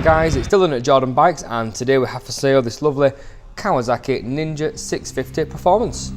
Hi guys, it's Dylan at Jordan Bikes, and today we have for sale this lovely Kawasaki Ninja 650 Performance.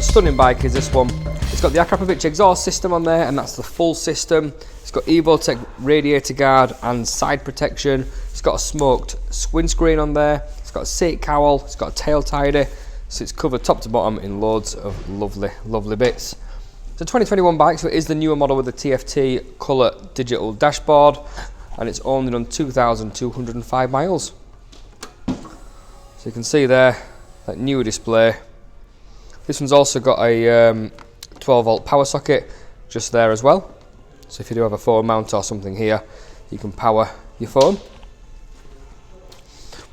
Stunning bike is this one. It's got the Akrapovic exhaust system on there, and that's the full system. It's got Evotech radiator guard and side protection. It's got a smoked windscreen on there. It's got a seat cowl. It's got a tail tidy. So it's covered top to bottom in loads of lovely bits. It's a 2021 bike, so it is the newer model with the TFT colour digital dashboard, and it's only done 2,205 miles. So you can see there that newer display. This one's also got a 12 volt power socket just there as well. So if you do have a phone mount or something here, you can power your phone.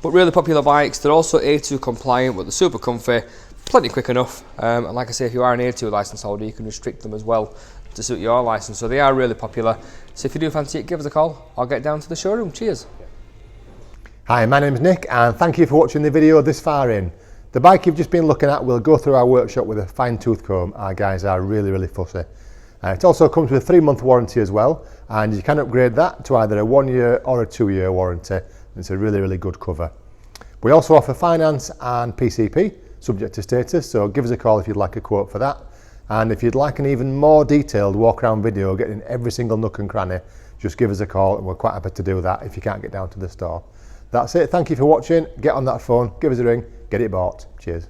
But really popular bikes, they're also A2 compliant, but they're super comfy, plenty quick enough. And like I say, if you are an A2 license holder, you can restrict them as well to suit your license. So they are really popular. So if you do fancy it, give us a call or get down to the showroom. Cheers. Hi, my name's Nick, and thank you for watching the video this far in. The bike you've just been looking at will go through our workshop with a fine tooth comb. Our guys are really fussy. It also comes with a 3-month warranty as well, and you can upgrade that to either a 1-year or a 2-year warranty. It's a really good cover. We also offer finance and PCP, subject to status, so give us a call if you'd like a quote for that. And if you'd like an even more detailed walk around video, getting every single nook and cranny, just give us a call, and we're quite happy to do that if you can't get down to the store. That's it. Thank you for watching. Get on that phone, give us a ring, get it bought. Cheers.